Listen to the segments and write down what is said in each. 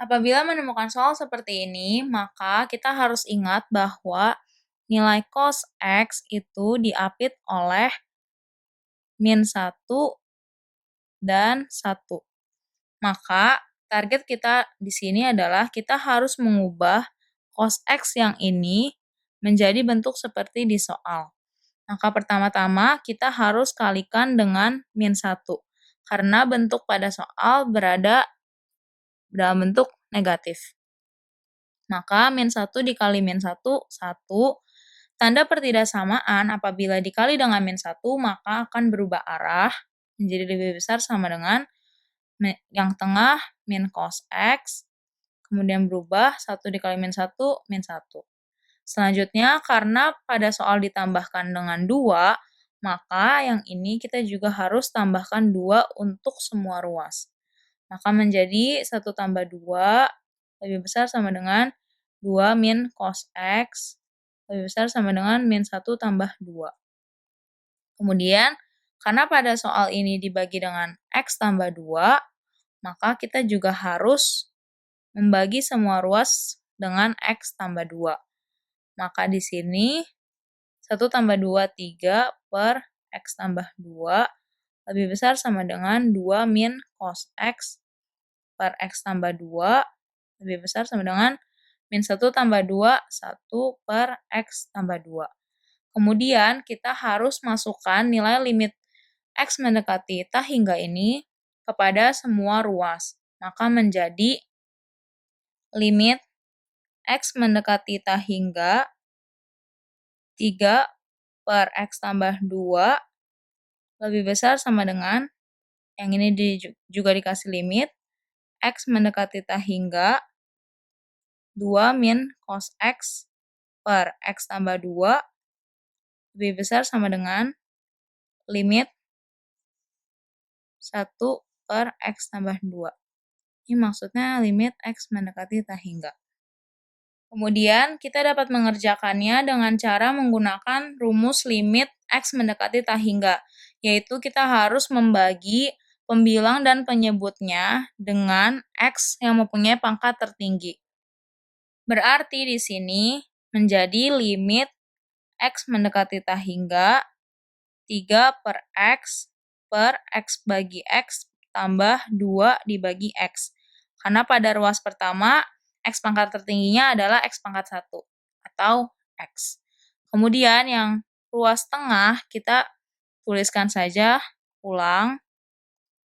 Apabila menemukan soal seperti ini, maka kita harus ingat bahwa nilai cos X itu diapit oleh min 1 dan 1. Maka target kita di sini adalah kita harus mengubah cos X yang ini menjadi bentuk seperti di soal. Maka pertama-tama kita harus kalikan dengan min 1. Karena bentuk pada soal berada dalam bentuk negatif. Maka min 1 dikali min 1, 1. Tanda pertidaksamaan apabila dikali dengan min 1, maka akan berubah arah menjadi lebih besar sama dengan yang tengah min cos X, kemudian berubah 1 dikali min 1, min 1. Selanjutnya, karena pada soal ditambahkan dengan 2, maka yang ini kita juga harus tambahkan 2 untuk semua ruas. Maka menjadi 1 tambah 2 lebih besar sama dengan 2 min cos X lebih besar sama dengan min 1 tambah 2. Kemudian, karena pada soal ini dibagi dengan X tambah 2, maka kita juga harus membagi semua ruas dengan X tambah 2. Maka di sini 1 tambah 2, 3 per X tambah 2 lebih besar sama dengan 2 min cos X per X tambah 2 lebih besar sama dengan min 1 tambah 2, 1 per X tambah 2. Kemudian kita harus masukkan nilai limit X mendekati ta hingga ini kepada semua ruas. Maka menjadi limit X mendekati ta hingga 3 per X tambah 2 lebih besar sama dengan, yang ini juga dikasih limit, X mendekati ta hingga 2 min cos X per X tambah 2 lebih besar sama dengan limit 1 per X tambah 2. Ini maksudnya limit X mendekati ta hingga. Kemudian, kita dapat mengerjakannya dengan cara menggunakan rumus limit X mendekati ta hingga, yaitu kita harus membagi pembilang dan penyebutnya dengan X yang mempunyai pangkat tertinggi. Berarti di sini menjadi limit X mendekati ta hingga 3 per X bagi X tambah 2 dibagi X. Karena pada ruas pertama, X pangkat tertingginya adalah X pangkat 1 atau X. Kemudian yang ruas tengah kita tuliskan saja ulang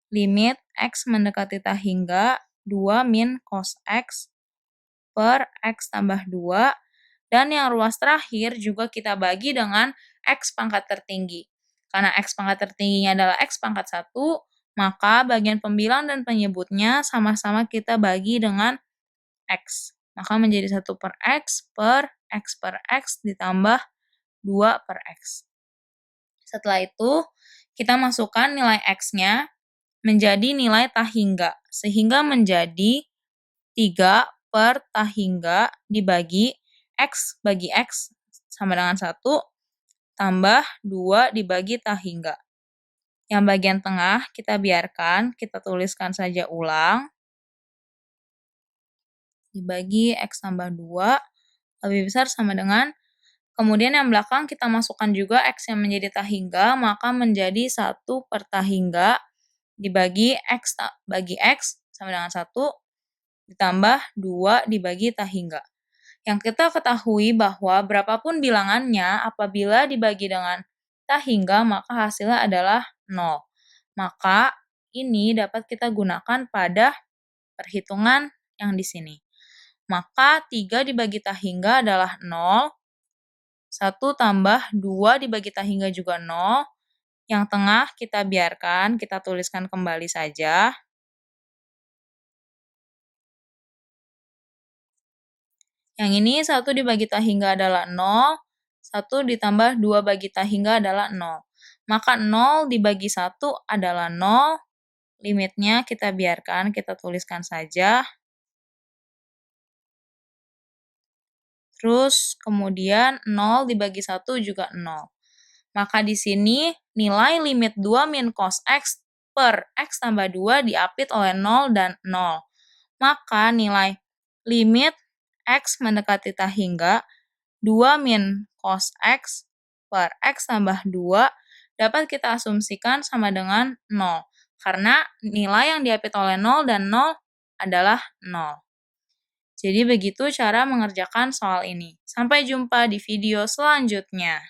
limit X mendekati ta hingga 2 min cos X per X tambah 2, dan yang ruas terakhir juga kita bagi dengan X pangkat tertinggi. Karena X pangkat tertingginya adalah X pangkat 1, maka bagian pembilang dan penyebutnya sama-sama kita bagi dengan X. Maka menjadi 1 per X ditambah 2 per X. Setelah itu, kita masukkan nilai X-nya menjadi nilai ta hingga. Sehingga menjadi 3 per ta hingga dibagi X bagi X sama dengan 1 tambah 2 dibagi ta hingga. Yang bagian tengah kita biarkan, kita tuliskan saja ulang. Dibagi X tambah 2 lebih besar sama dengan, kemudian yang belakang kita masukkan juga X yang menjadi ta hingga, maka menjadi 1 per ta hingga dibagi X bagi X sama dengan 1 ditambah 2 dibagi ta hingga. Yang kita ketahui bahwa berapapun bilangannya, apabila dibagi dengan ta hingga, maka hasilnya adalah 0. Maka ini dapat kita gunakan pada perhitungan yang di sini. Maka 3 dibagi ta hingga adalah 0, 1 tambah 2 dibagi ta hingga juga 0, yang tengah kita biarkan, kita tuliskan kembali saja. Yang ini 1 dibagi ta hingga adalah 0, 1 ditambah 2 bagi ta hingga adalah 0. Maka 0 dibagi 1 adalah 0, limitnya kita biarkan, kita tuliskan saja. Terus kemudian 0 dibagi 1 juga 0. Maka di sini nilai limit 2 min cos X per X tambah 2 diapit oleh 0 dan 0. maka nilai limit X mendekati tak hingga 2 min cos X per X tambah 2 dapat kita asumsikan sama dengan 0, karena nilai yang diapit oleh 0 dan 0 adalah 0. Jadi begitu cara mengerjakan soal ini. Sampai jumpa di video selanjutnya.